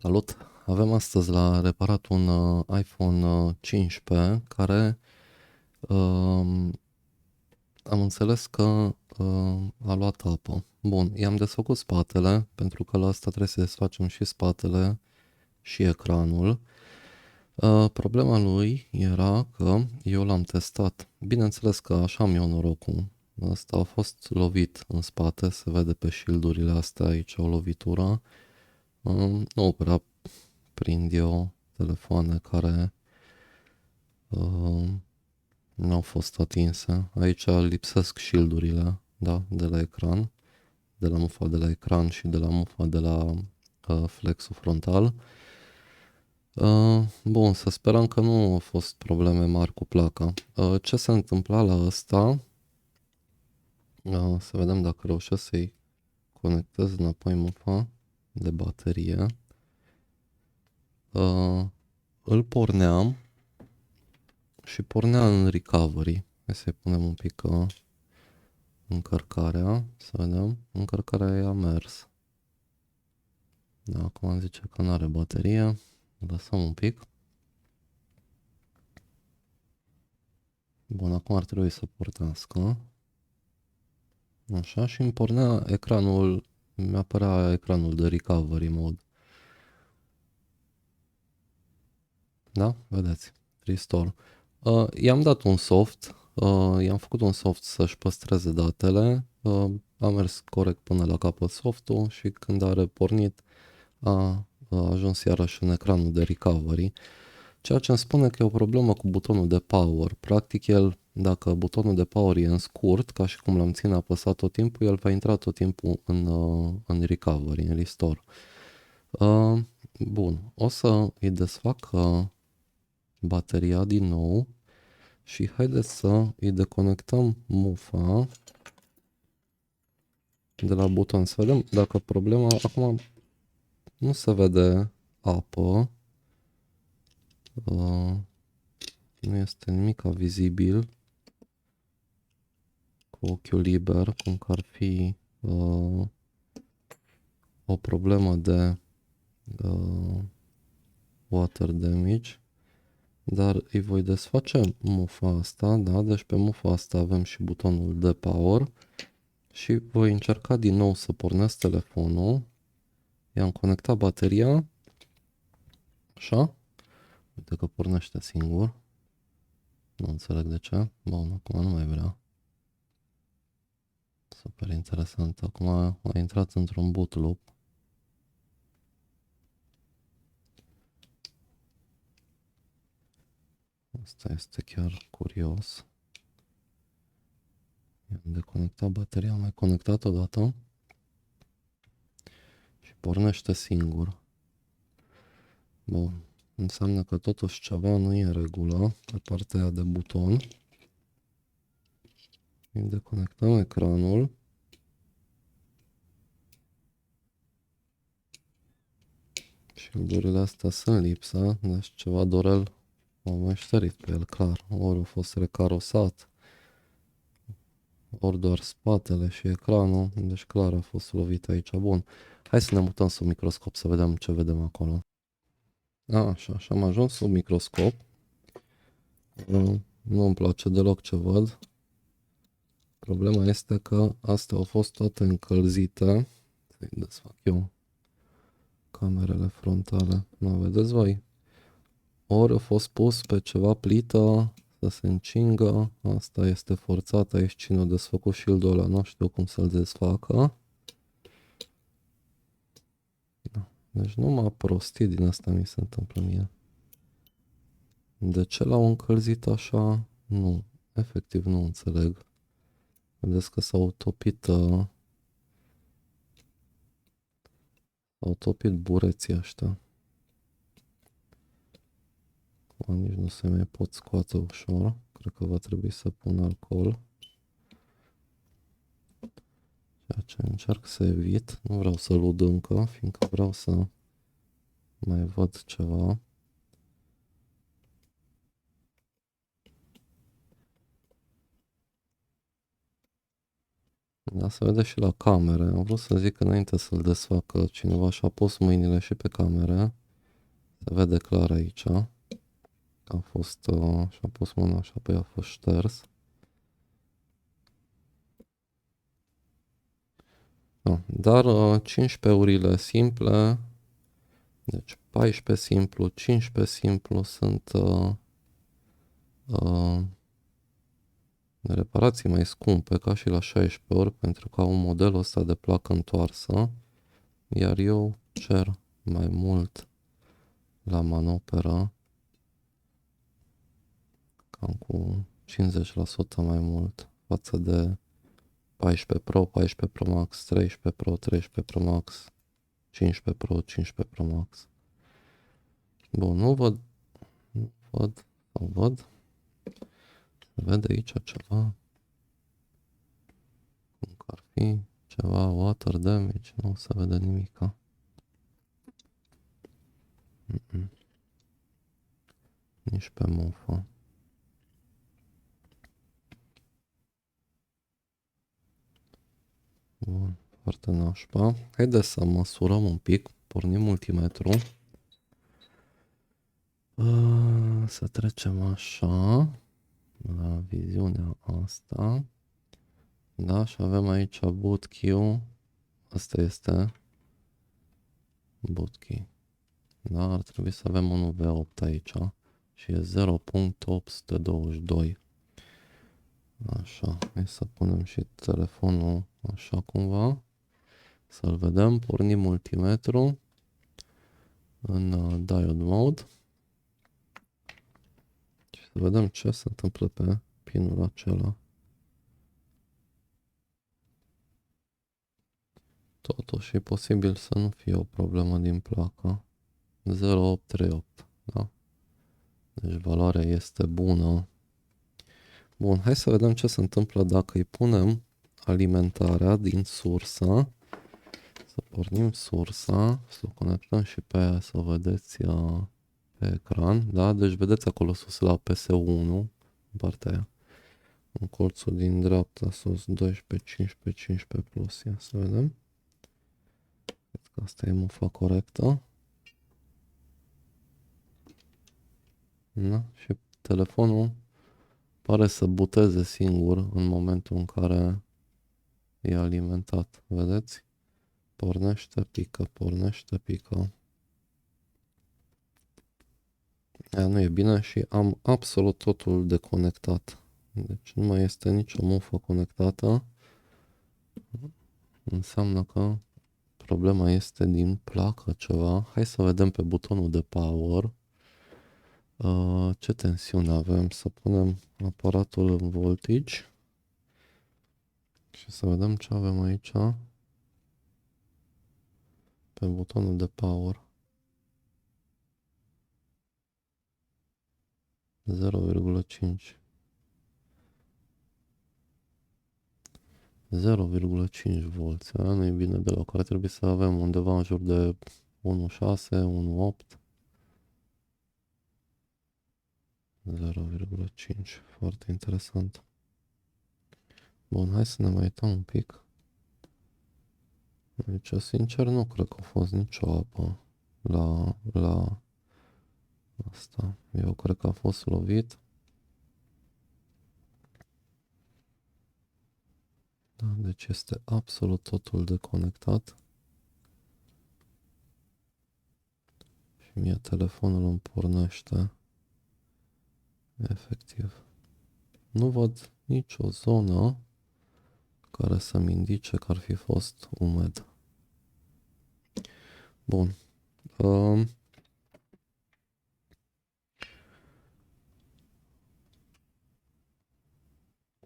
Salut! Avem astăzi la reparat un iPhone 15 care am înțeles că a luat apă. Bun, i-am desfăcut spatele, pentru că la asta trebuie să desfacem și spatele și ecranul. Problema lui era că eu l-am testat. Bineînțeles că așa am eu norocul. Asta a fost lovit în spate, se vede pe shieldurile astea aici o lovitură. Nu prea prind eu telefoane care nu au fost atinse. Aici lipsesc shieldurile, da, de la ecran, de la mufa de la ecran și de la mufa de la flexul frontal. Bun, să sperăm că nu au fost probleme mari cu placa. Ce se întâmpla la ăsta? Să vedem dacă reușesc să-i conectez înapoi mufa de baterie. Îl porneam și pornea în recovery. Hai să-i punem un pic încărcarea, să vedem. Încărcarea a mers. Da, acum zice că nu are baterie. Lăsăm un pic. Bun, acum ar trebui să portească. Așa, și îmi pornea ecranul, mi-apărea ecranul de recovery mode. Da? Vedeți? Restore. I-am dat un soft, i-am făcut un soft să-și păstreze datele, a mers corect până la capăt softul și când a repornit a ajuns iarăși în ecranul de recovery, ceea ce îmi spune că e o problemă cu butonul de power. Practic el, dacă butonul de power e în scurt, ca și cum l-am ține apăsat tot timpul, el va intra tot timpul în recovery, în restore. Bun, o să îi desfac bateria din nou și haideți să îi deconectăm mufa de la buton, să vedem dacă problema, acum nu se vede apă, nu este nimic vizibil cu ochiul liber, cum că ar fi o problemă de water damage, dar îi voi desface mufa asta, da? Deci pe mufa asta avem și butonul de power și voi încerca din nou să pornesc telefonul. I-am conectat bateria, așa, uite că pornește singur, nu înțeleg de ce, bun, acum nu mai vrea. Super interesant, acum a intrat într-un boot loop. Asta este chiar curios. I-am deconectat bateria, am mai conectat o dată și pornește singur. Bun, înseamnă că totuși ceva nu e în regulă pe partea aia de buton. Îi deconectăm ecranul. Shieldurile astea sunt lipsă, deci ceva Dorel am mai șterit pe el, clar. Ori a fost recarosat, ori doar spatele și ecranul, deci clar a fost lovit aici. Bun, hai să ne mutăm sub microscop să vedem ce vedem acolo. Așa, și am ajuns sub microscop. Nu îmi place deloc ce văd. Problema este că astea au fost toate încălzite. Să-i desfac eu camerele frontale. Nu vedeți voi? Ori a fost pus pe ceva plită să se încingă. Asta este forțat. Aici cine a desfăcut shield-ul ăla, nu știu cum să-l desfacă. Da. Deci numai prostii din asta mi se întâmplă mie. De ce l-au încălzit așa? Nu. Efectiv nu înțeleg. Vedeți că s-au topit bureții ăștia. Acum nici nu se mai pot scoate ușor. Cred că va trebui să pun alcool. Ceea ce încerc să evit. Nu vreau să lud încă, fiindcă vreau să mai văd ceva. Da, se vede și la camere. Am vrut să zic înainte să-l desfacă cineva și a pus mâinile și pe camere. Se vede clar aici. A fost, și-a pus mâna și apoi a fost șters. Da, dar 15-urile simple, deci 14 simplu, 15 simplu sunt reparații mai scumpe ca și la 16 ori pentru că au un modelul ăsta de placă întoarsă, iar eu cer mai mult la Manopera, cam cu 50% mai mult față de 14 Pro, 14 Pro Max, 13 Pro, 13 Pro Max, 15 Pro, 15 Pro Max. Bun, nu văd, sau văd, se vede aici ceva, cum că ar fi ceva water damage, nu se vede nimica. Nici pe mufă. Bun, foarte nașpa. Haideți să măsurăm un pic, pornim multimetru. Să trecem așa la viziunea asta. Da, și avem aici boot queue. Asta este boot key. Da, ar trebui să avem un V8 aici și e 0.822. Așa, hai să punem și telefonul așa cumva. Să-l vedem, pornim multimetru în diode mode. Și să vedem ce se întâmplă pe pinul acela. Totuși e posibil să nu fie o problemă din placă. 0838, da? Deci valoarea este bună. Bun, hai să vedem ce se întâmplă dacă îi punem alimentarea din sursă. Să pornim sursa, să o conectăm și pe aia să o vedeți pe ecran. Da? Deci vedeți acolo sus la PS1, în partea aia. În colțul din dreapta sus 12, 15, 15 plus. Ia să vedem. Cred că asta e mufa corectă. Da? Și telefonul pare să buteze singur în momentul în care e alimentat. Vedeți? Pornește, pică, pornește, pică. Aia nu e bine și am absolut totul deconectat. Deci nu mai este nicio mufă conectată. Înseamnă că problema este din placă ceva. Hai să vedem pe butonul de power. Ce tensiune avem. Să punem aparatul în voltage. Și să vedem ce avem aici. Pe butonul de power. 0,5. 0,5 volți. Aia nu e bine deloc. Ar trebui să avem undeva în jur de 1,6, 1,8. 0,5. Foarte interesant. Bun, hai să ne mai uităm un pic. Deci, sincer, nu cred că a fost nicio apă la asta. Eu cred că a fost lovit. Da, deci este absolut totul deconectat. Și mie telefonul îmi pornește. Efectiv. Nu văd nicio zonă care să-mi indice că ar fi fost umed. Bun.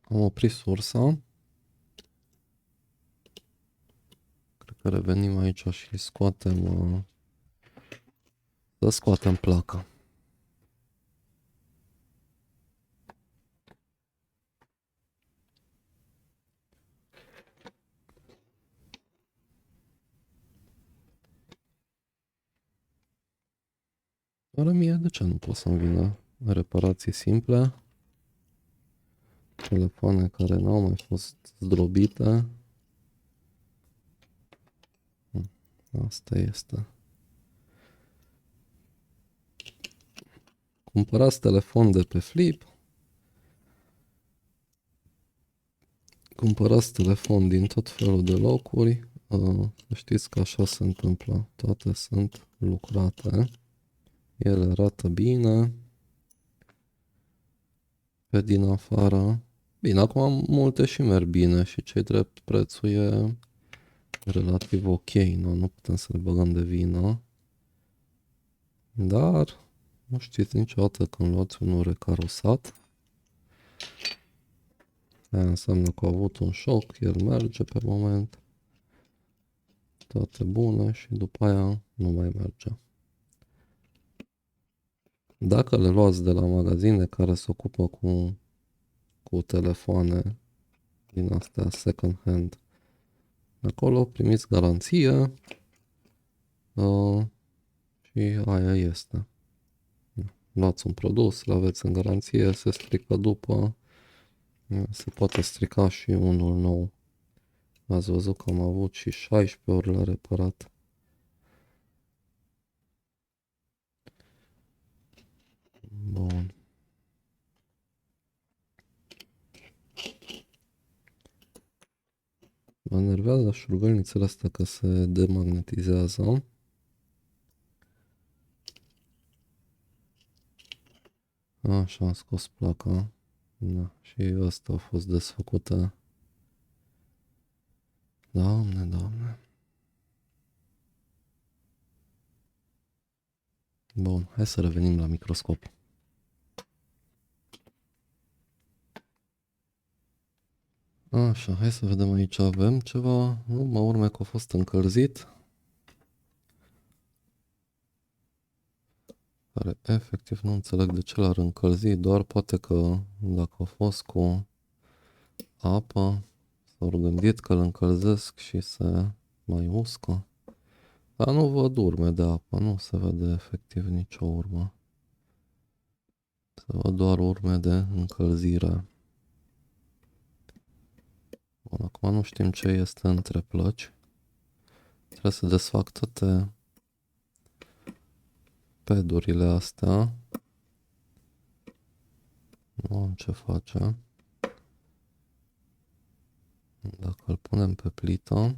Am oprit sursa. Cred că revenim aici și scoatem să scoatem placa. Dar mie de ce nu pot să-mi vină reparații simple? Telefoane care n-au mai fost zdrobite. Asta este. Cumpărați telefon de pe Flip. Cumpărați telefon din tot felul de locuri. Știți că așa se întâmplă. Toate sunt lucrate. Ele arată bine. Pe din afară. Bine, acum multe și merg bine și cei drept prețul e relativ ok. Nu putem să le băgăm de vină. Dar nu știți niciodată când luați unul recarosat. Aia înseamnă că a avut un șoc, el merge pe moment. Toate bune și după aia nu mai merge. Dacă le luați de la magazine care se ocupă cu telefoane din astea second hand, acolo primiți garanție și aia este. Luați un produs, îl aveți în garanție, se strică după, se poate strica și unul nou. Ați văzut că am avut și 16 ori la reparat. Bun. Mă enervează șurubelnițele astea că se demagnetizează. Așa, am scos placa. Da, și asta a fost desfăcută. Doamne, doamne. Bun, hai să revenim la microscop. Așa, hai să vedem aici. Avem ceva. Nu, mă urme că a fost încălzit. Care efectiv nu înțeleg de ce l-ar încălzi. Doar poate că dacă a fost cu apă, s-au gândit că îl încălzesc și se mai uscă. Dar nu văd urme de apă. Nu se vede efectiv nicio urmă. Se văd doar urme de încălzire. Bun, acum nu știm ce este între plăci. Trebuie să desfac toate pedurile astea. Nu am ce face. Dacă îl punem pe plită,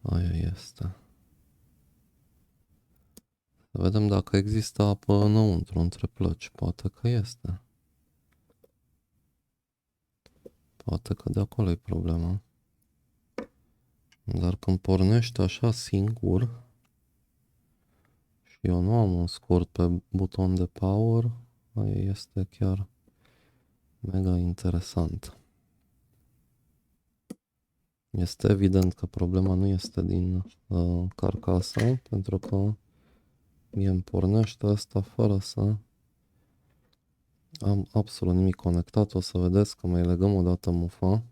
aia este. Să vedem dacă există apă înăuntru, între plăci. Poate că este. Poate că de acolo e problema. Dar când pornește așa singur și eu nu am un scurt pe buton de power, aia este chiar mega interesant. Este evident că problema nu este din carcasă, pentru că mie îmi pornește asta fără să am absolut nimic conectat. O să vedeți că mai legăm o dată mufa.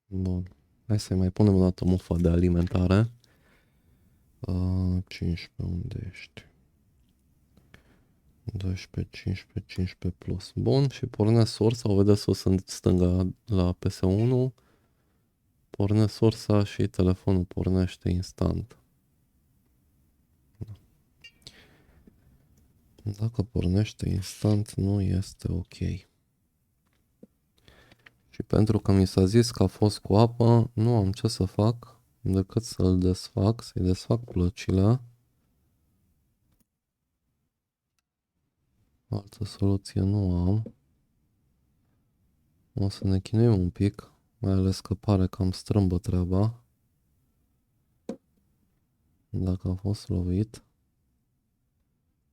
Bun. Hai să mai punem o dată mufa de alimentare. 15, unde ești? 12, 15, 15 plus. Bun, și pornesc sursa, o vedeți sus în stânga la PS1. Pornesc sursa și telefonul pornește instant. Dacă pornește instant, nu este ok. Și pentru că mi s-a zis că a fost cu apă, nu am ce să fac decât să-l desfac, să-i desfac plăcile. Altă soluție nu am. O să ne chinuim un pic, mai ales că pare cam strâmbă treaba. Dacă a fost lovit.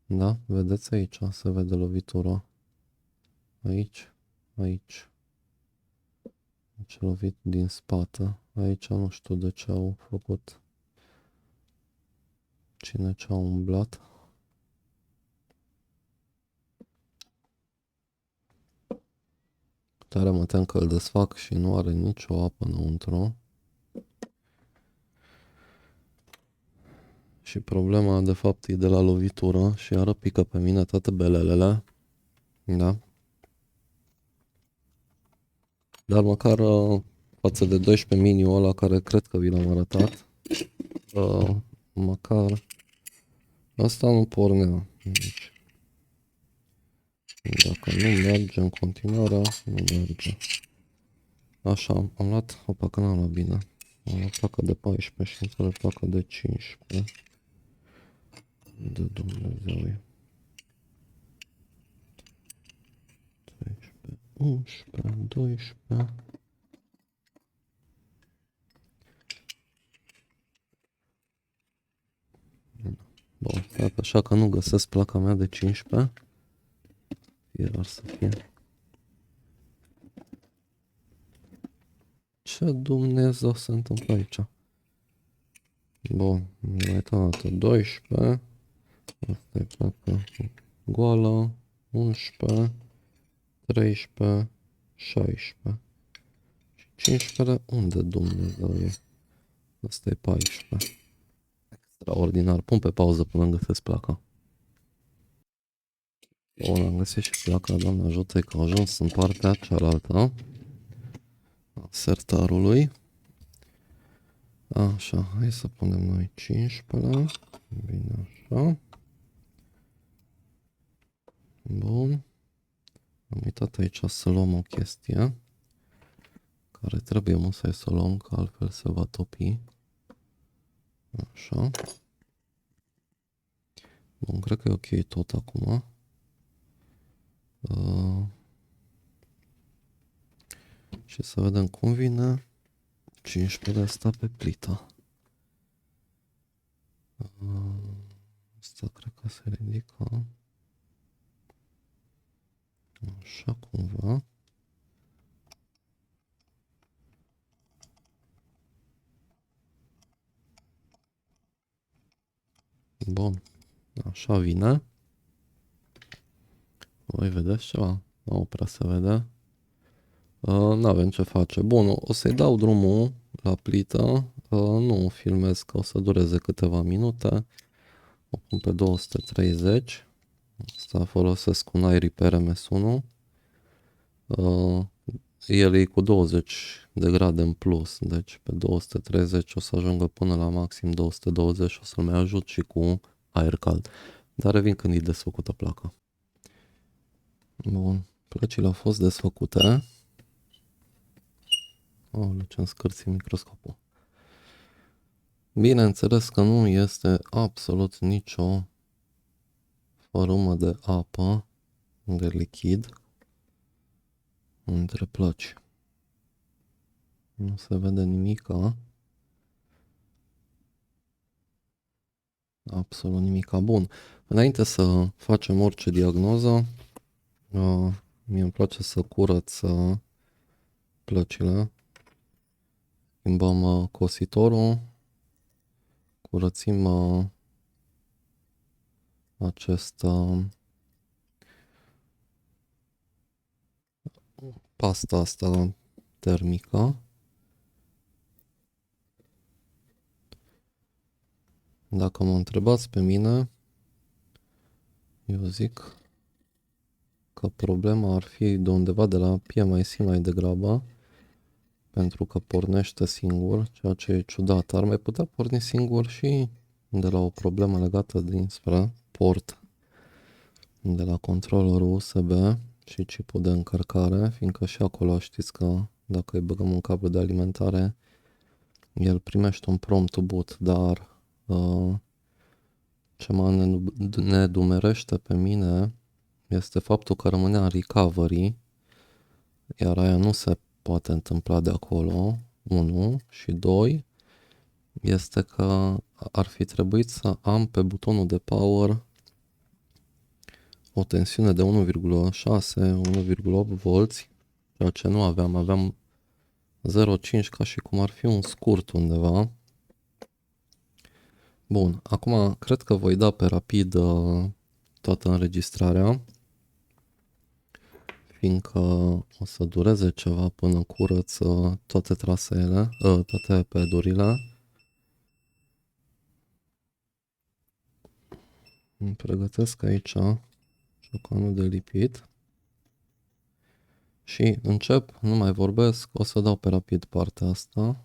Da, vedeți aici, se vede lovitura. Aici, aici. Deci lovit din spate. Aici nu știu de ce au făcut. Cine ce-a umblat. Tare mă tem că îl desfac și nu are nicio apă înăuntru. Și problema de fapt e de la lovitură și iară pică pe mine toate belelele. Da. Dar măcar față de 12 mini-ul ăla care cred că vi l-am arătat, măcar asta nu pornea. Deci, dacă nu merge în continuare, nu merge. Așa, am luat, opa, că n-am luat bine. Am luat placă de 14 și înțeleg placă de 15. De Dumnezeu. 13, 11, 12. Bun, dacă așa că nu găsesc placa mea de 15. Fie ar să fie. Ce Dumnezeu se întâmplă aici? Bun, mai uitat 12. Asta e placa goală. 11, 13, 16. Și 15, unde Dumnezeu e? Asta e 14. Extraordinar. Pun pe pauză până îmi găsesc placa. Bun, am găsit și placa, Doamne ajută că a ajuns în partea cealaltă a sertarului. Așa, hai să punem noi 15-lea. Bine așa. Bun. Am uitat aici să luăm o chestie care trebuie musai să o luăm, că altfel se va topi. Așa. Bun, cred că e ok tot acum. Și să vedem cum vine 15 asta pe plită. Asta cred că se ridică. Așa cumva. Bun. Așa vine. Voi vedeți ceva? Nu prea se vede. N-avem ce face. Bun, o să-i dau drumul la plită. Nu filmez că o să dureze câteva minute. O pun pe 230. Asta folosesc un iRepair MS1. El e cu 20 de grade în plus, deci pe 230 o să ajungă până la maxim 220 și o să-l mai ajut și cu aer cald. Dar revin când e desfăcută placa. Bun, plăcile au fost desfăcute. Ce-am scârțit microscopul. Bineînțeles că nu este absolut nicio fărâmă de apă, de lichid, între plăci. Nu se vede nimica. Absolut nimica. Bun. Înainte să facem orice diagnoză, mie îmi place să curăț plăcile. Schimbăm cositorul. Curățim acest pasta asta termică. Dacă mă întrebați pe mine, eu zic că problema ar fi de undeva de la PMIC mai degrabă, pentru că pornește singur, ceea ce e ciudat. Ar mai putea porni singur și de la o problemă legată dinspre port, de la controllerul USB și chipul de încărcare, fiindcă și acolo știți că dacă îi băgăm un cablu de alimentare, el primește un prompt to boot, dar ce mă nedumerește pe mine este faptul că rămânea în recovery, iar aia nu se poate întâmpla de acolo, 1, și 2, este că ar fi trebuit să am pe butonul de power o tensiune de 1,6-1,8 volți, ceea ce nu aveam, aveam 0,5 ca și cum ar fi un scurt undeva. Bun, acum cred că voi da pe rapid toată înregistrarea, fiindcă o să dureze ceva până curăț toate traseele, toate pedurile. Îmi pregătesc aici ciocanul de lipit Și încep, nu mai vorbesc, o să dau pe rapid partea asta.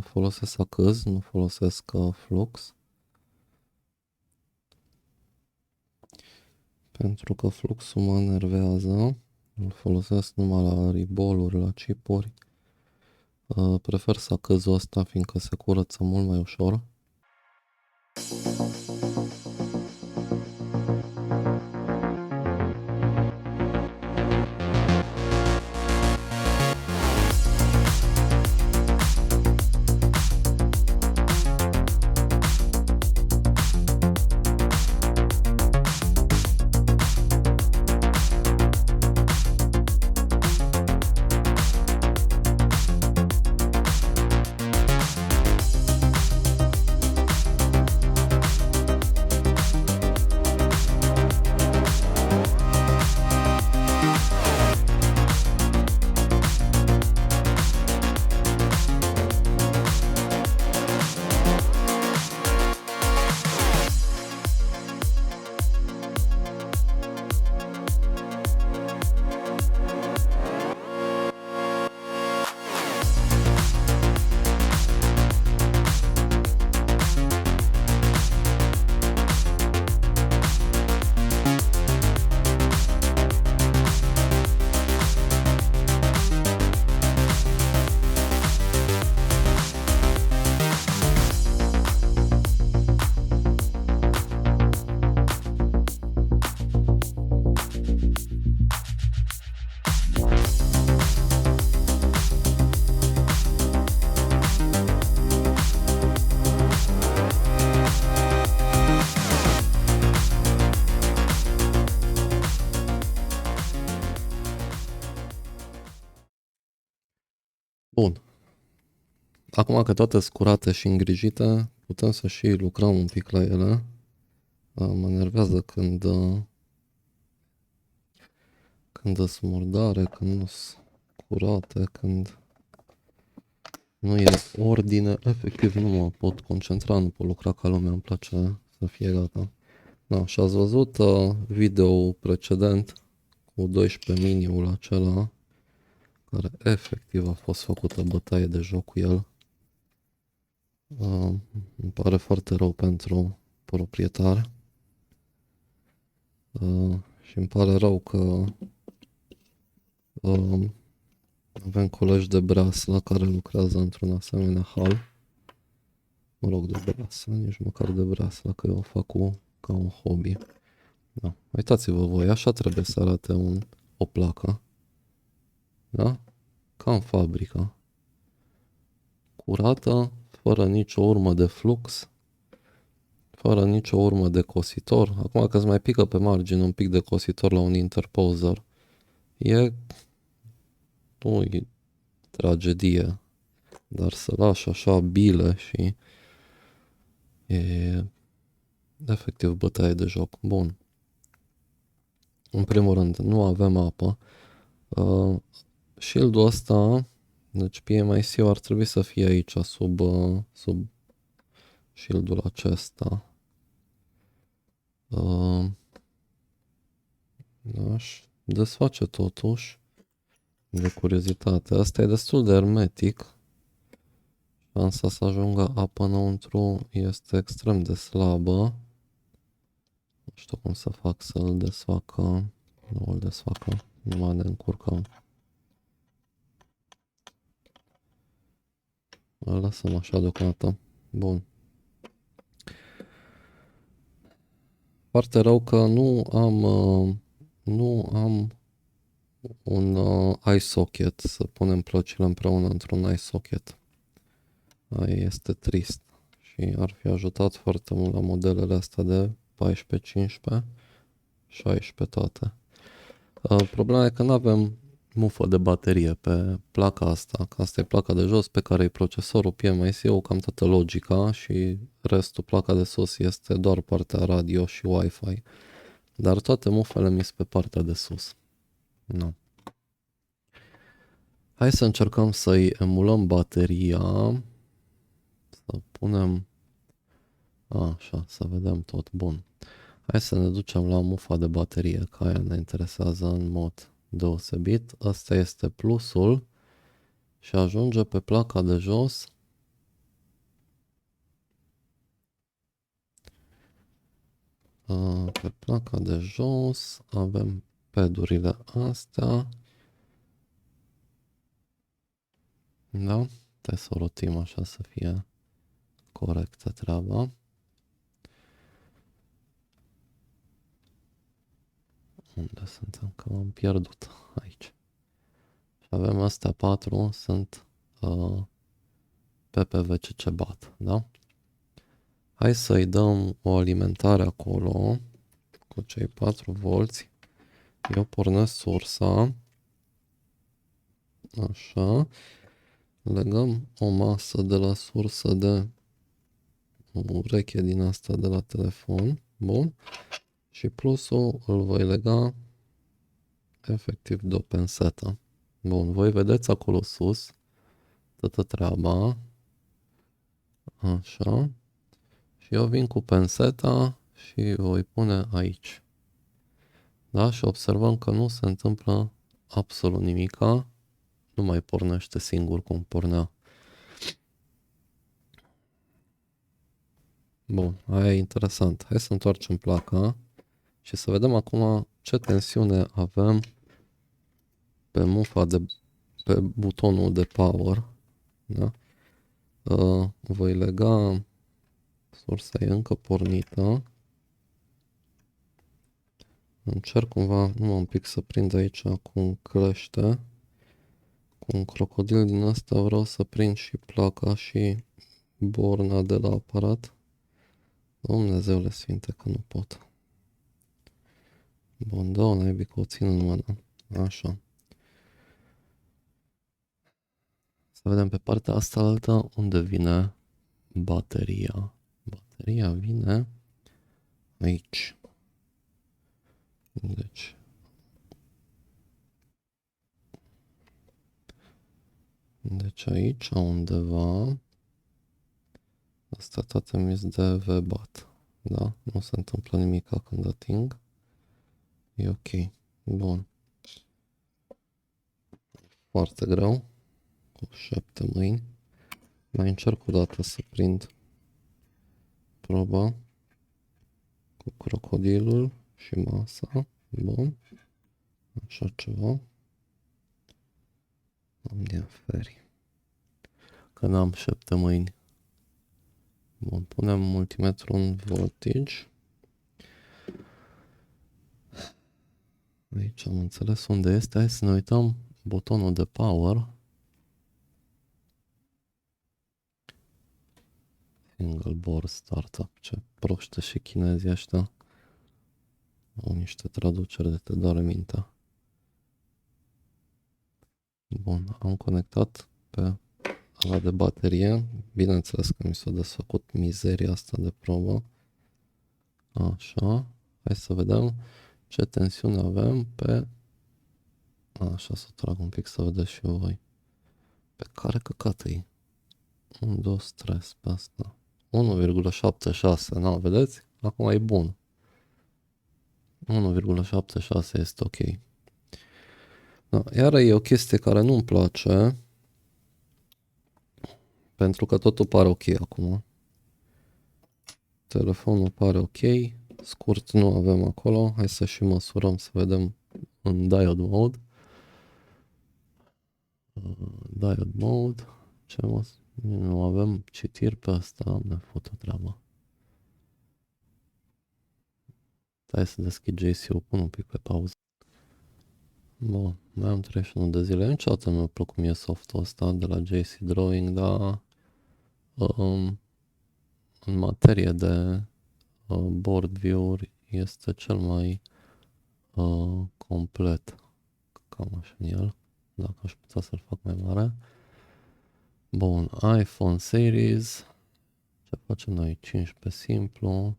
Folosesc acâz, nu folosesc flux. Pentru că fluxul mă enervează. Îl folosesc numai la riboluri, la chipuri. Prefer sacâzul ăsta fiindcă se curăță mult mai ușor. Bun. Acum că toate sunt curate și îngrijite, putem să și lucrăm un pic la ele. Mă enervează când sunt murdare, când nu sunt curate, când nu e ordine. Efectiv nu mă pot concentra, nu pot lucra ca lumea, îmi place să fie gata. Da, și ați văzut video precedent cu 12 miniul acela, care efectiv a fost făcută bătaie de joc cu el. Îmi pare foarte rău pentru proprietar. Și îmi pare rău că avem colegi de breaslă care lucrează într-un asemenea hal. Mă rog, de breaslă, nici măcar de breaslă, că eu o fac ca un hobby. Da. Uitați-vă voi, așa trebuie să arate o placă. Da? Ca în fabrică. Curată, fără nicio urmă de flux, fără nicio urmă de cositor. Acum că îți mai pică pe margine un pic de cositor la un interposer, nu e tragedie, dar să lași așa bile și e efectiv bătaie de joc. Bun. În primul rând, nu avem apă. Shield-ul ăsta, deci PMIC-ul ar trebui să fie aici, sub shield-ul acesta. Aș desface totuși de curiozitate. Asta e destul de hermetic. Șansa să ajungă apă înăuntru este extrem de slabă. Nu știu cum să fac să-l desfacă. Nu îl desfacă. Numai ne încurcăm. Îl lăsăm așa deocamdată. Bun. Foarte rău că nu am un eye socket, să punem plăcile împreună într-un eye socket. Aia este trist și ar fi ajutat foarte mult la modelele astea de 14, 15, 16 toate. Problema e că nu avem mufă de baterie pe placa asta, că asta e placa de jos pe care e procesorul, PMIC-ul, cam toată logica și restul, placa de sus, este doar partea radio și Wi-Fi. Dar toate mufele mi sunt pe partea de sus. Nu. Hai să încercăm să-i emulăm bateria. Să punem... Așa, să vedem tot. Bun. Hai să ne ducem la mufa de baterie, că aia ne interesează în mod deosebit. Asta este plusul și ajunge pe placa de jos. Pe placa de jos avem padurile astea. Da? Trebuie să o rotim așa să fie corectă treaba. Unde suntem? Că m-am pierdut aici. Și avem astea 4, sunt PPVCC bat, da? Hai să-i dăm o alimentare acolo cu cei 4 volți. Eu pornesc sursa. Așa. Legăm o masă de la sursă de o ureche din asta de la telefon. Bun. Și plusul îl voi lega efectiv de o pensetă. Bun, voi vedeți acolo sus toată treaba. Așa. Și eu vin cu penseta și voi pune aici. Da? Și observăm că nu se întâmplă absolut nimica. Nu mai pornește singur cum pornea. Bun, aia e interesant. Hai să întoarcem placa și să vedem acum ce tensiune avem pe mufa pe butonul de power. Da? Voi lega, sursa e încă pornită. Încerc cumva, numai un pic să prind aici cum crește. Cu un crocodil din asta vreau să prind și placa și borna de la aparat. Dumnezeule sfinte că nu pot. Bun, dă-o naibii că o țin în mână. Așa. Să vedem pe partea asta altă unde vine bateria. Bateria vine aici. Deci aici undeva. Asta toate mi-s de V-bat. Da? Nu se întâmplă nimic când ating. E ok. Bun. Foarte greu. Cu 7 mâini. Mai încerc o dată să prind proba cu crocodilul și masa. Bun. Așa ceva. Am din feri. Că n-am 7 mâini. Bun, punem multimetru în voltage. Aici am înțeles unde este. Hai să ne uităm butonul de power. Single board startup. Ce proști și chinezii ăștia. Au niște traduceri de te doare mintea. Bun, am conectat pe ala de baterie. Bineînțeles că mi s-a desfăcut mizeria asta de probă. Așa. Hai să vedem ce tensiune avem pe... Așa, să trag un pic să vedeți și voi. Pe care căcată e? 1, 2, 3 pe asta. 1,76, nu, vedeți? Acum e bun. 1,76 este ok. Da, iar e o chestie care nu-mi place, pentru că totul pare ok acum. Telefonul pare ok, scurt nu avem acolo, hai să și măsurăm să vedem în diode mode. Diode mode, ce nu avem citiri pe asta, ne fut o treabă. Hai să deschid JC-ul, pun un pic pe pauză. Bun, mai am 31 de zile, niciodată nu mi-a plăcut mie softul ăsta de la JC Drawing, dar în materie de board view-uri este cel mai complet. Cam așa în el, dacă aș putea să-l fac mai mare. Bun, iPhone series. Ce facem noi? 15 simplu.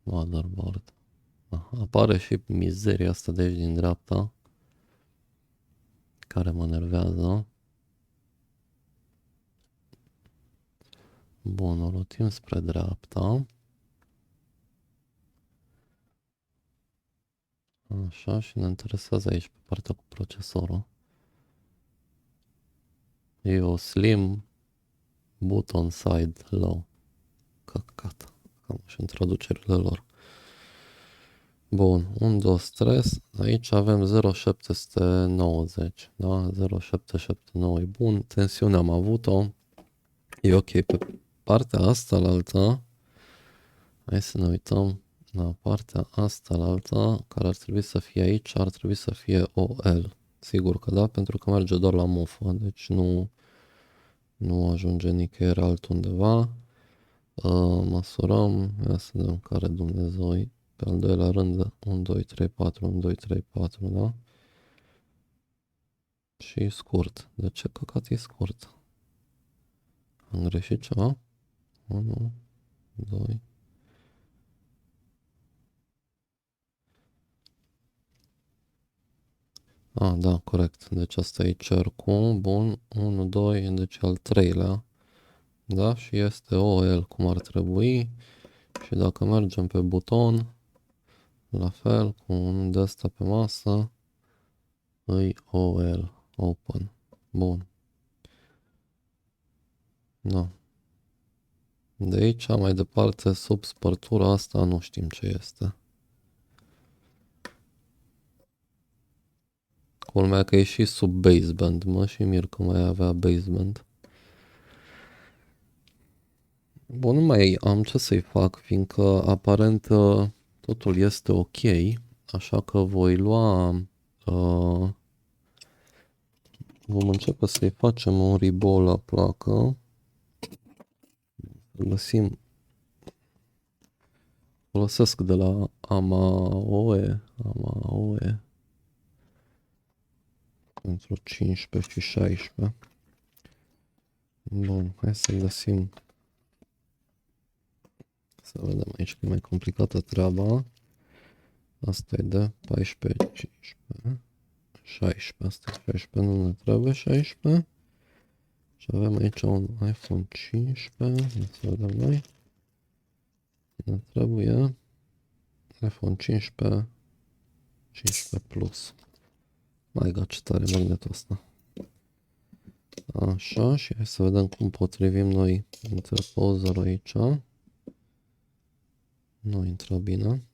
Motherboard. Aha, apare și mizeria asta de aici din dreapta, care mă nervează. Bun, o rotim spre dreapta. Așa, și ne interesează aici pe partea cu procesorul. E o slim button side low. Căcat. Cam și în traducerile lor. Bun, un dos stres. Aici avem 0,790. Da? 0,779 e bun. Tensiunea am avut-o. E ok. Pe partea asta la alta, hai să ne uităm la partea asta la alta, care ar trebui să fie aici, ar trebui să fie OL. Sigur că da, pentru că merge doar la mufă, deci nu ajunge nicăieri altundeva. Măsurăm, ia să vedem care Dumnezeu pe al doilea rând, 1, 2, 3, 4, 1, 2, 3, 4, da? Și e scurt. De ce căcat e scurt? Am greșit ceva? 1, 2. Da, corect. Deci asta e cercul. Bun. 1, 2, deci al treilea. Da, și este OL cum ar trebui. Și dacă mergem pe buton, la fel, cu un de ăsta pe masă, îi OL. Open. Bun. Da. De aici, mai departe, sub spărtura asta, nu știm ce este. Culmea că e și sub baseband, mă, și mir că mai avea baseband. Bun, nu mai am ce să-i fac, fiindcă aparent totul este ok, așa că voi lua, vom începe să-i facem un ribol la placă. Găsim, folosesc de la AMAOE pentru 15 și 16. Bun, hai să găsim, să vedem aici că e mai complicată treaba. Asta e de 14, 15, 16, asta e 16, nu ne trebuie 16. Și avem aici un iPhone 15, să vedem noi. Ne trebuie iPhone 15, 15 Plus. My God, ce tare magnetul ăsta. Așa, și hai să vedem cum potrivim noi interpozerul aici. Nu intră bine.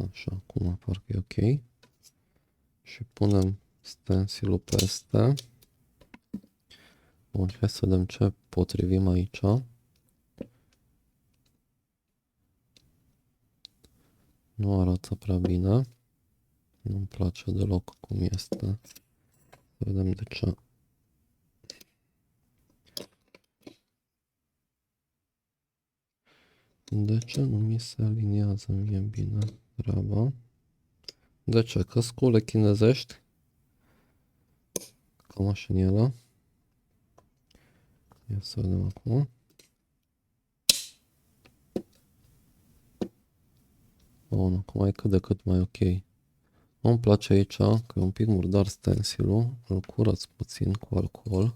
Așa, acum parcă e ok. Și punem stencilul peste. Bun, hai să vedem ce potrivim aici. Nu arată prea bine. Nu-mi place deloc cum este. Să vedem de ce. De ce nu mi se aliniază mie bine treaba? De ce? Că scule chinezești? Cam așa în ele. Ia să vedem acum. Bun, acum e cât de cât mai ok. Îmi place aici că e un pic murdar stencilul. Îl curăț puțin cu alcool.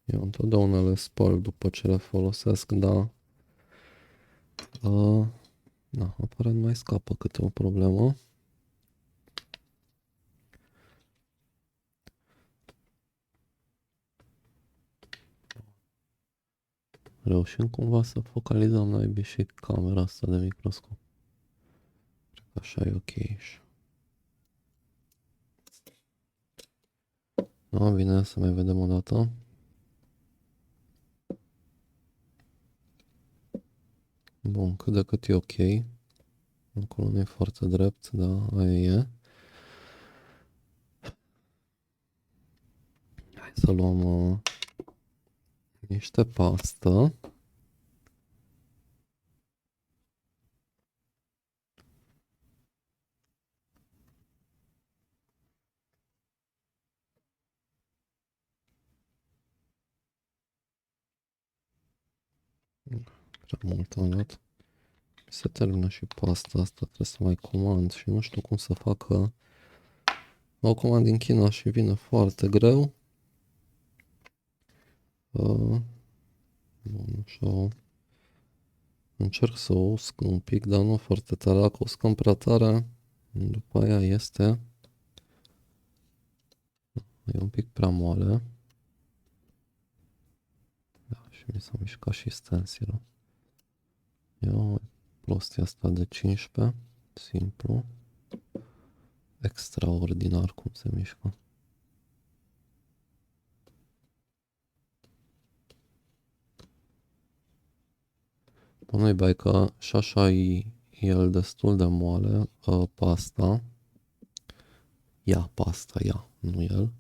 Eu întotdeauna le spăl după ce le folosesc, dar da, aparent mai scapă câte o problemă. Reușim cumva să focalizăm naibii și camera asta de microscop. Cred că așa e ok. Da, bine, să mai vedem o dată. Bun, cât de cât e ok. Acolo nu e foarte drept, da, aia e. Hai să luăm niște pastă. Prea mult am luat. Se termină și pasta asta, trebuie să mai comand și nu știu cum să facă. O comand din China și vine foarte greu. Bun, așa. Încerc să o usc un pic, dar nu foarte tare. Dacă o uscăm prea tare, după aia e un pic prea moale. Da, și mi s-a mișcat și stencilul. Ia prostia asta de 15. Simplu. Extraordinar cum se mișcă. Bă, nu-i bai că și așa e el destul de moale. Pasta. Pasta, nu el.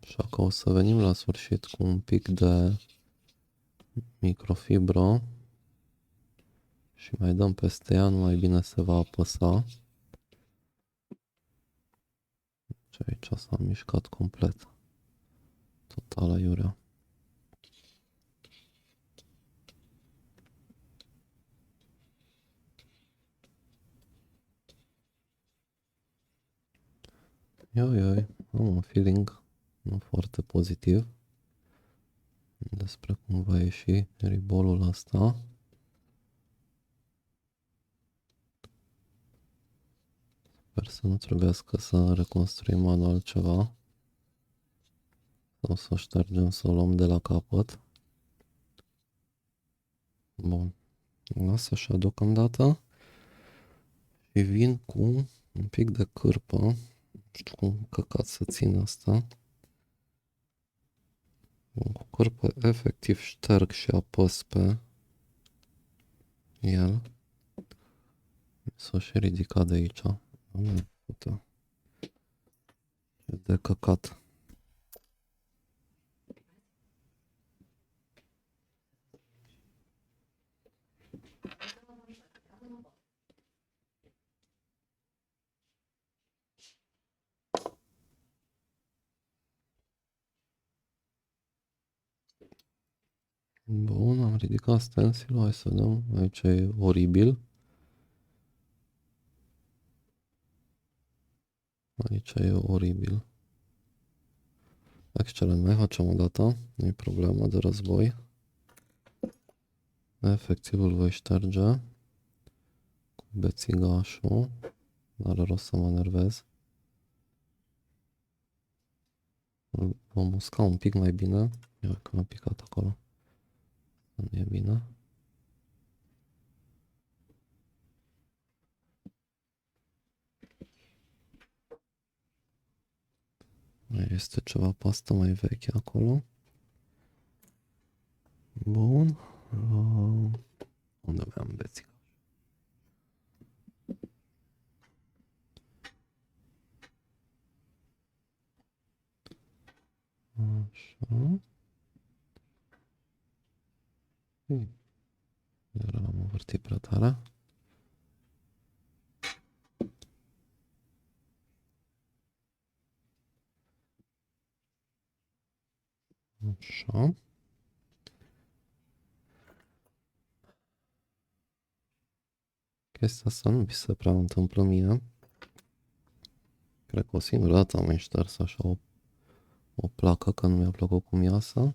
Așa că o să venim la sfârșit cu un pic de microfibră și mai dăm peste ea, nu mai bine se va apăsa. Și aici s-a mișcat complet. Total aiurea. Ioi, am un feeling nu foarte pozitiv despre cum va ieși ribolul ăsta. Sper să nu trebuiască să reconstruim manual ceva sau să o ștergem, să o luăm de la capăt. Bun, las așa deocamdată și vin cu un pic de cârpă. Nu știu cum căcat să țin asta. Bun, cu cârpă efectiv șterg și apăs pe el. S-o și ridica de aici. Uite, e de căcat. Bun, am ridicat stencilul, hai să vedem, aici e oribil. Aici e oribil. Excelent, mai facem o dată, nu-i problemă de război. Efectiv îl voi șterge cu bețigașul, n-are rost să mă enervez. Îl vom usca un pic mai bine, ia că m-a picat acolo, nu e bine. Mai este ceva pastă mai veche acolo. Bun. Unde aveam bețiga? Așa. Iar l-am învârtit prea tare. Așa. Chestia asta nu mi se prea întâmplă mie. Cred că o singură dată am mai șters așa o placă, că nu mi-a plăcut cum iasă.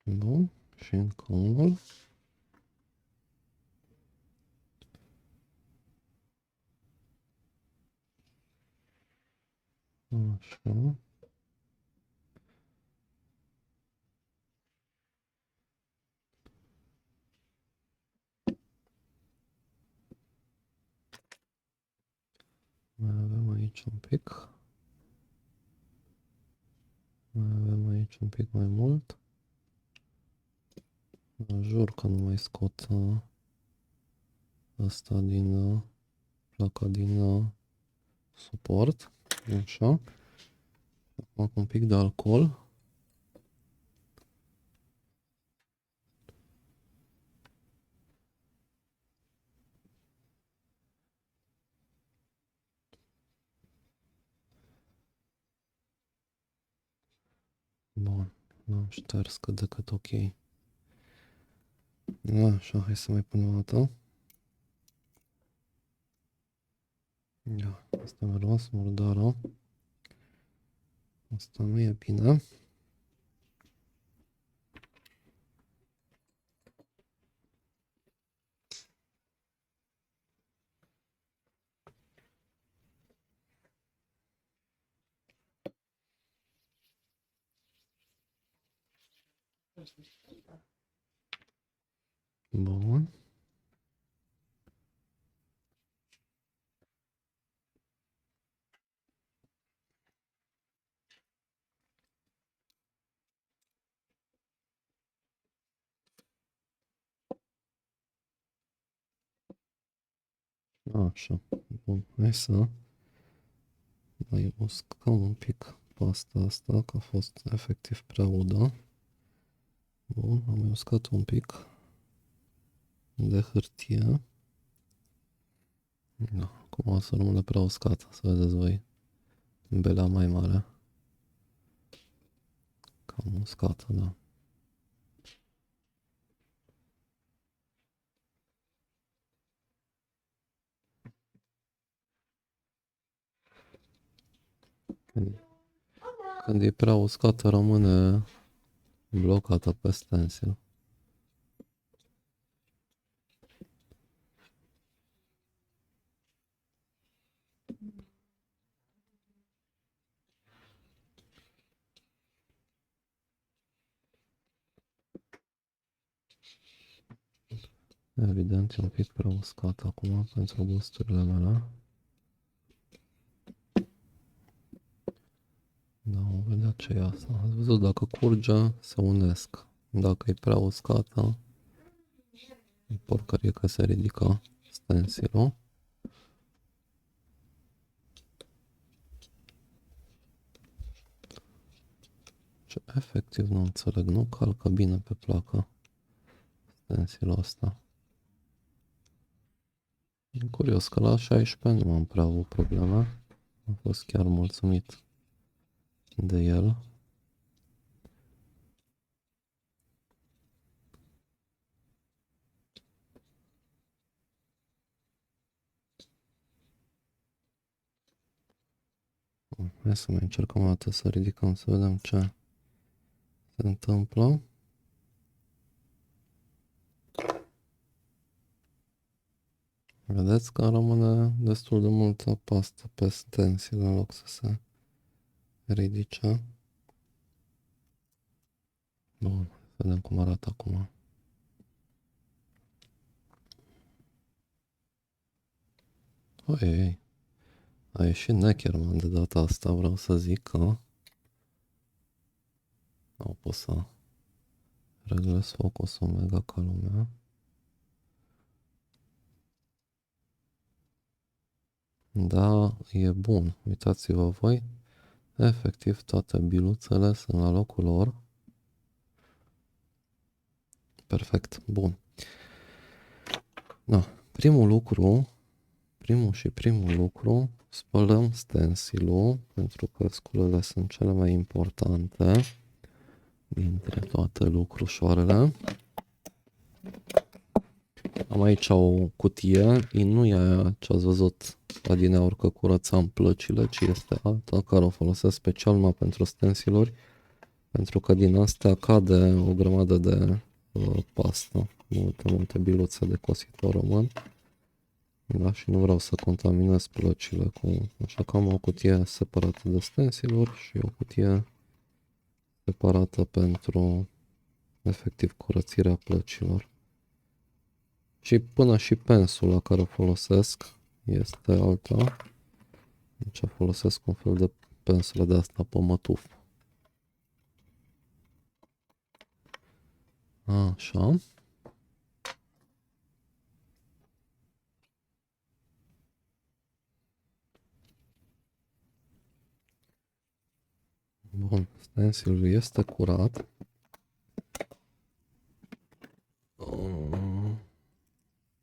Bun. Și încă unul. Așa. Mai avem aici un pic. Mai avem aici un pic mai mult. Jur că nu mai scot asta din placa din suport. Așa. Acum cu un pic de alcool. Bun. L-am șters cât de cât ok. Așa, hai să mai punem o dată. Ia, asta mi-a rămas murdară. Asta nu e bine. Bun. Așa. Bun, hai să mai uscăm un pic pasta asta, că a fost efectiv prea udă. Bun, am mai uscat un pic de hârtie. Da, acum o să rămână prea uscată, să vedeți voi. Belea mai mare. Cam uscată, da. Când e prea uscată, rămâne blocată pe stencil. Evident, e un pic prea uscat acum pentru gusturile mele. Da, vom vedea ce e asta. Ați văzut, dacă curge, se unesc. Dacă e prea uscată, e porcărie că se ridică stencilul. Ce efectiv nu înțeleg, nu calcă bine pe placă stencilul ăsta. E curios că la 16 nu am prea avut probleme. Am fost chiar mulțumit de el. Hai să mai încercăm o dată să ridicăm, să vedem ce se întâmplă. Vedeți că rămâne destul de multă pastă pe stencil în loc să se ridice. Bun, vedem cum arată acum. Oi, a ieșit Neckerman de data asta, vreau să zic că au pus să reglez focusul mega ca lumea. Da, e bun, uitați-vă voi, efectiv toate biluțele sunt la locul lor. Perfect, bun. Da, primul lucru, spălăm stencilul, pentru că sculele sunt cele mai importante dintre toate lucrușoarele. Am aici o cutie, nu e aia ce ați văzut adineauri că curățam plăcile, ci este alta care o folosesc special numai pentru stenciluri, pentru că din astea cade o grămadă de pastă, multe biluțe de cositor rămân. Da, și nu vreau să contaminez plăcile cu... Așa că am o cutie separată de stenciluri și o cutie separată pentru efectiv curățirea plăcilor. Și până și pensula care o folosesc este alta. Deci folosesc un fel de pensulă de asta pe mătuf. Așa. Bun, stencilul este curat.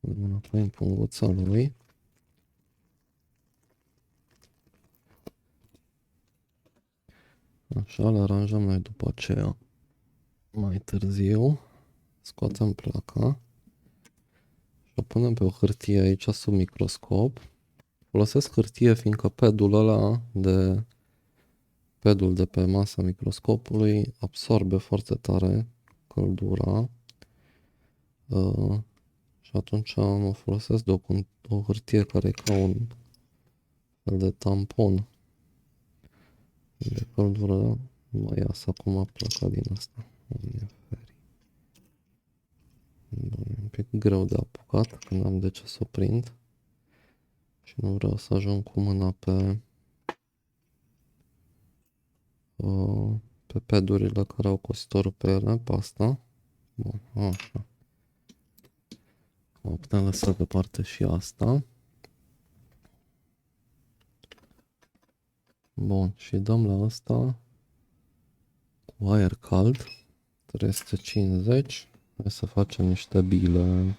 Înapoi în punguța lui. Așa, le aranjăm noi după aceea. Mai târziu, scoatem placa. o punem pe o hârtie aici sub microscop. Folosesc hârtie fiindcă pedul de pe masa microscopului absorbe foarte tare căldura și atunci mă folosesc de o hârtie care e ca un fel de tampon de căldură. Mai iasă acum a plecat din asta. E un pic greu de apucat când am de ce să o prind și nu vreau să ajung cu mâna pe pedurile care au cositorul pe ele, pe asta. Bun, așa. O putem lăsa deoparte și asta. Bun, și dăm la asta cu aer cald, 350. Hai să facem niște bile.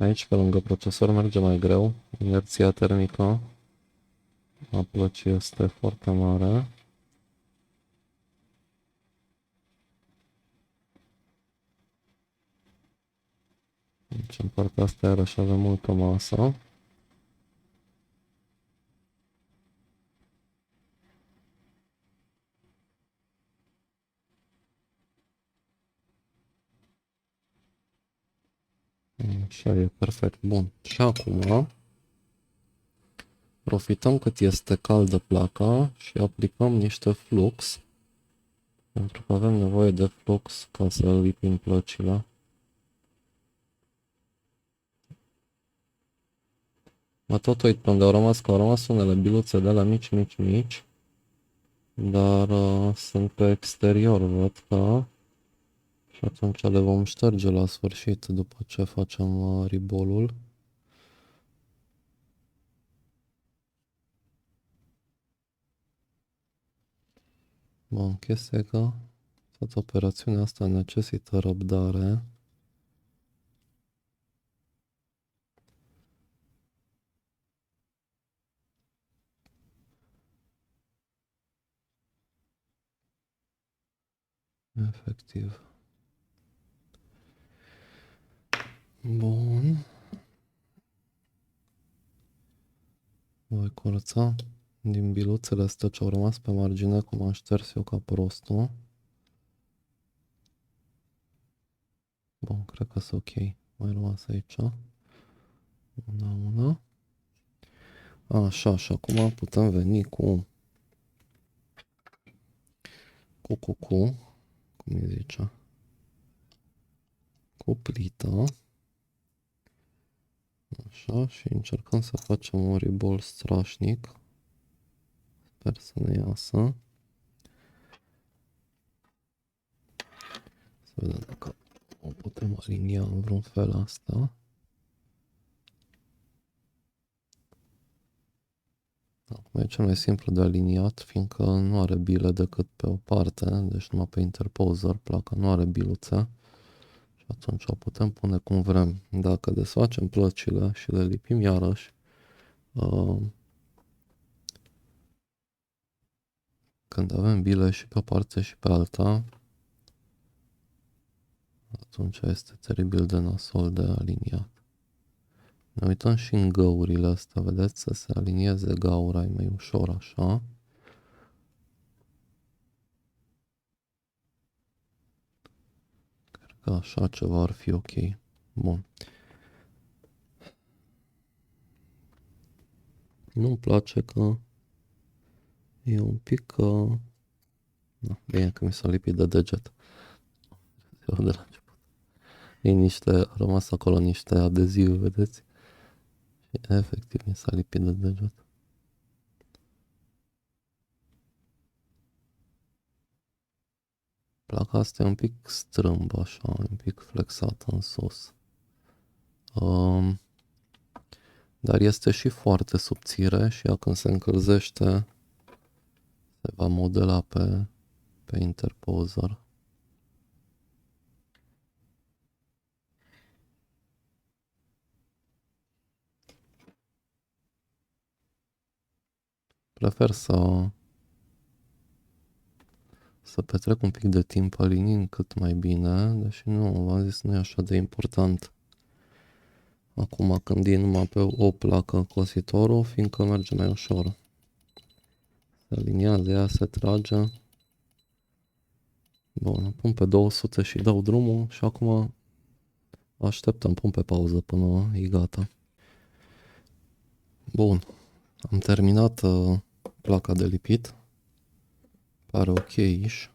Aici, pe lângă procesor, merge mai greu. Inerția termică a plăcii este foarte mare. Deci în partea asta iarăși avem multă masă. Așa e perfect. Bun. Și acum profităm cât este caldă placa și aplicăm niște flux. Pentru că avem nevoie de flux ca să lipim plăcile. Mă tot uit pe unde au rămas, că au rămas unele biluțe de la mici. Dar sunt pe exterior, văd că. Și atunci le vom șterge la sfârșit după ce facem ribolul. Bun, chestia e că toată operațiunea asta necesită răbdare. Efectiv. Bun. Voi curăța din biluțele astea ce au rămas pe margine, cum am șters eu ca prostul. Bun, cred că sunt ok. Mai rămas aici. Una. Așa, și acum putem veni cum îi zice, cu plită. Așa, și încercăm să facem un ribol strașnic. Sper să ne iasă. Să vedem dacă o putem alinia în vreun fel asta. Acum e cel mai simplu de aliniat, fiindcă nu are bile decât pe o parte, deci numai pe interposer, placa nu are biluțe. Și atunci o putem pune cum vrem. Dacă desfacem plăcile și le lipim iarăși, când avem bile și pe o parte și pe alta, atunci este teribil de nasol de aliniat. Ne uităm și în găurile astea, vedeți, să se alinieze gaura, e mai ușor așa. Cred că așa ceva ar fi ok. Bun. Nu-mi place că e un pic... Da, bine că mi s-a lipit de deget. De la început. A rămas acolo niște adezive, vedeți? Și efectiv mi s-a lipit de deget. Placa asta e un pic strâmbă așa, un pic flexată în sus. Dar este și foarte subțire și ea când se încălzește se va modela pe interposer. Prefer să petrec un pic de timp aliniind cât mai bine, deși nu, v-am zis, nu e așa de important. Acum când e numai pe o placă cositorul, fiindcă merge mai ușor. Se aliniază, ea se trage. Bun, pun pe 200 și dau drumul și acum așteptăm, pun pe pauză până e gata. Bun, am terminat placa de lipit. Pare ok-ish.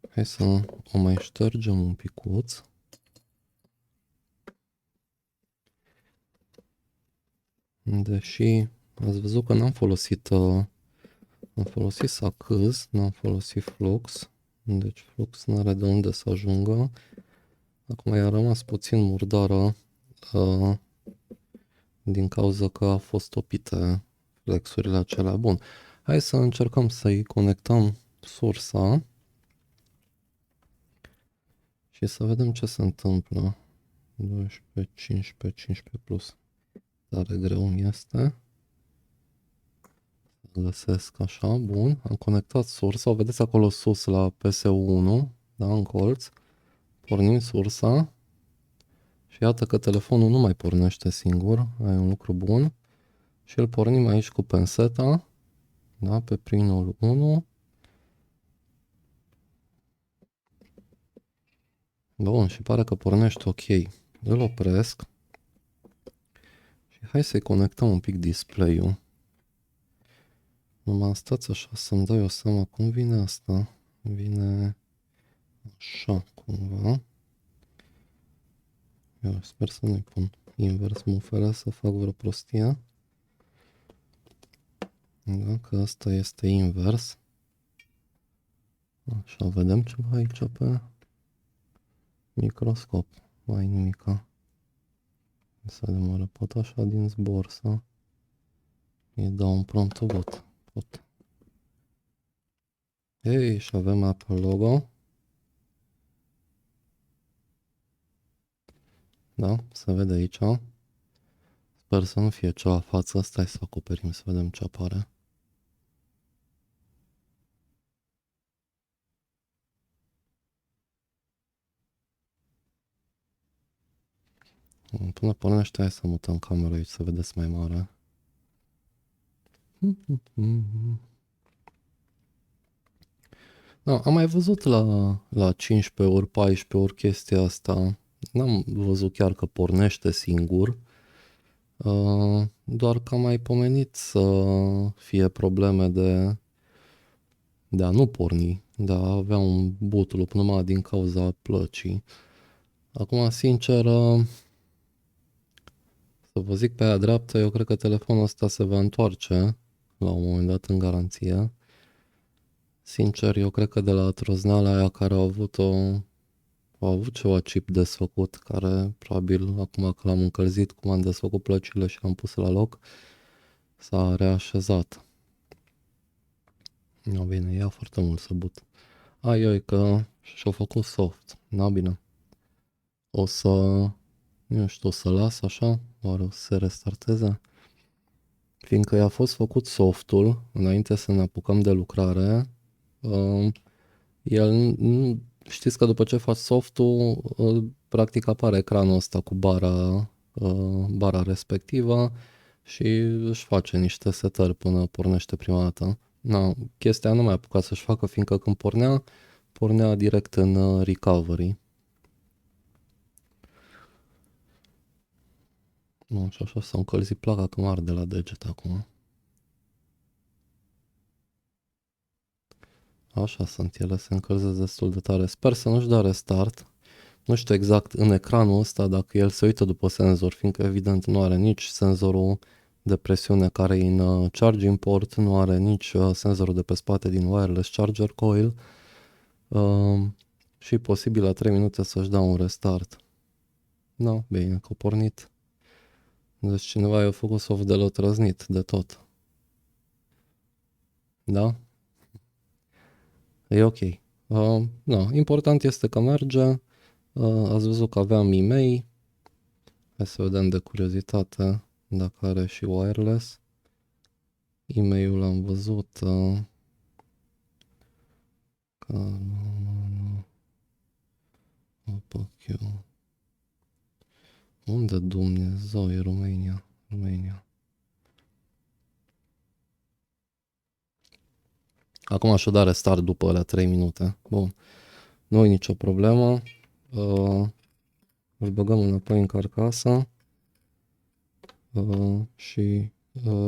Hai să o mai ștergem un picuț. Deși ați văzut că n-am folosit sacâz, n-am folosit flux. Deci flux n-are de unde să ajungă. Acum i-a rămas puțin murdară din cauza că a fost topite flexurile acelea. Bun, hai să încercăm să-i conectăm sursa și să vedem ce se întâmplă. 12, 15, 15 plus. Tare greu mi este. Găsesc așa, bun. Am conectat sursa, o vedeți acolo sus la PS1, da, în colț. Pornim sursa și iată că telefonul nu mai pornește singur, ai un lucru bun. Și îl pornim aici cu penseta, da, pe pinul 1. Bun, și pare că pornește ok. Îl opresc și hai să-i conectăm un pic display-ul. Numai stați așa să-mi dau eu seama cum vine asta. Vine așa cumva. Eu sper să nu-i pun invers mufele, să fac vreo prostie. Da, că asta este invers. Așa, vedem ceva aici pe microscop. Mai nimica. Să demoră pot așa din zbor să îi dau un prompt bot. Pot. Ei, și avem Apple logo. Da, se vede aici. Sper să nu fie ceva față. Stai să acoperim să vedem ce apare. Până pornește, hai să mutăm camera aici să vedeți mai mare. Da, am mai văzut la 15 ori, 14 ori chestia asta. N-am văzut chiar că pornește singur. Doar că am mai pomenit să fie probleme de a nu porni, de a avea un boot loop numai din cauza plăcii. Acum, sincer, să vă zic pe aia dreaptă, eu cred că telefonul ăsta se va întoarce la un moment dat în garanție. Sincer, eu cred că de la trozneala aia care au avut ceva chip desfăcut, care probabil acum că l-am încălzit, cum am desfăcut plăcile și l-am pus la loc, s-a reașezat. Nu, bine, ia foarte mult să but. Ai că și-au făcut soft. Na, bine. O să, nu știu, o să las așa, oare o să se restarteze? Fiindcă i-a fost făcut softul, înainte să ne apucăm de lucrare, el, știți că după ce faci softul, practic apare ecranul ăsta cu bara respectivă și își face niște setări până pornește prima dată. Na, chestia nu mai apuca să-și facă, fiindcă când pornea direct în recovery. Nu, și așa s-a încălzit placa că mă arde la deget acum. Așa sunt ele, se încălzesc destul de tare. Sper să nu-și dea restart. Nu știu exact în ecranul ăsta dacă el se uită după senzor, fiindcă evident nu are nici senzorul de presiune care e în charging port, nu are nici senzorul de pe spate din wireless charger coil și posibil la 3 minute să-și dea un restart. No, bine că a pornit. Deci cineva i-a făcut soft de lot răznit de tot. Da? E ok. No, important este că merge. Ați văzut că aveam e-mail. Hai să vedem de curiozitate dacă are și wireless. E-mail-ul am văzut. Unde Dumnezeu e România? România. Acum aș da restart după alea 3 minute. Bun. Nu e nicio problemă. Îl băgăm înapoi în carcasă și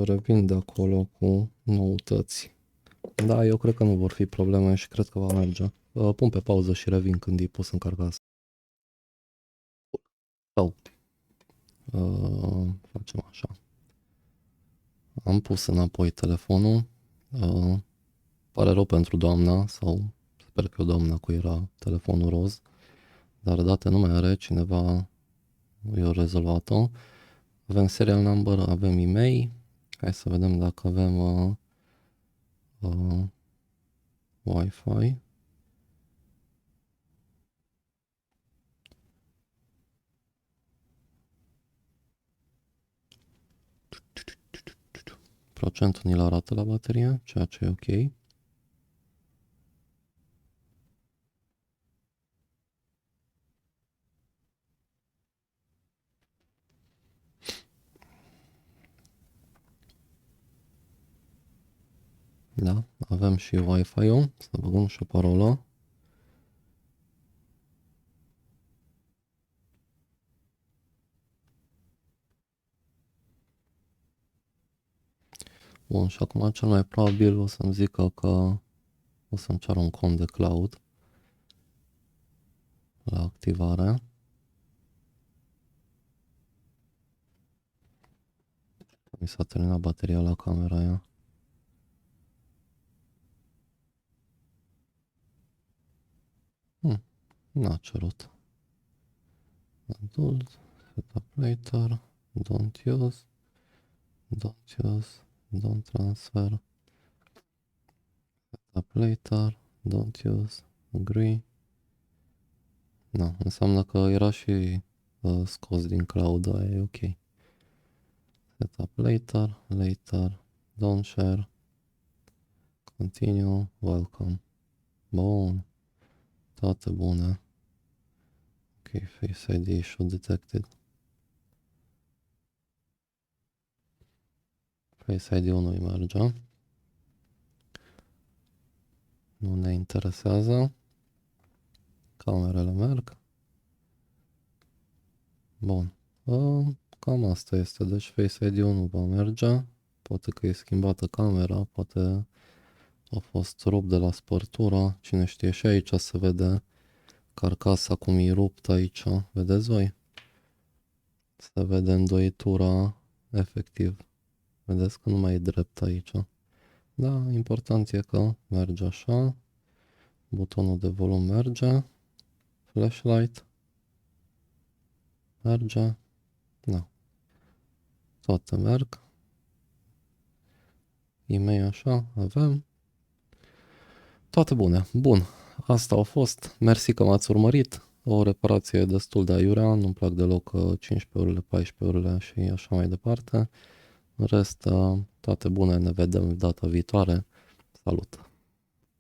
revin de acolo cu noutăți. Da, eu cred că nu vor fi probleme și cred că va merge. Pun pe pauză și revin când e pus în carcasă. Sau facem așa. Am pus înapoi telefonul. Pare rău pentru doamna, sau sper că o doamna cu era telefonul roz, dar date nu mai are, cineva i-a rezolvat-o. Avem serial number, avem e-mail. Hai să vedem dacă avem Wi-Fi. Procentul ni-l arată la baterie, ceea ce e ok. Da, avem și Wi-Fi-ul, să băgăm și o parolă. Bun, și acum cel mai probabil o să-mi zică că o să-mi ceară un cont de cloud la activare. Mi s-a terminat bateria la camera aia. N-a cerut. Adult, setup later, don't use, don't transfer, setup later, don't use, agree. No, înseamnă că era și scos din cloud, aia e ok. Setup later, don't share, continue, welcome. Bun, toate bune. Ok, Face ID issue detected. Face ID-ul nu-i merge. Nu ne interesează. Camerele merg. Bun. Cam asta este. Deci Face ID-ul nu va merge. Poate că e schimbată camera, poate a fost rupt de la spărtură. Cine știe, și aici se vede carcasa cum e rupt aici. Vedeți voi? Se vede îndoitura efectiv. Vedeți că nu mai e drept aici. Da, important e că merge așa. Butonul de volum merge. Flashlight. Merge. Da. Toate merg. E-mail așa, avem. Toate bune. Bun. Asta a fost. Mersi că m-ați urmărit. O reparație destul de aiurea. Nu-mi plac deloc 15 orele, 14 orele și așa mai departe. În rest, toate bune. Ne vedem data viitoare. Salut!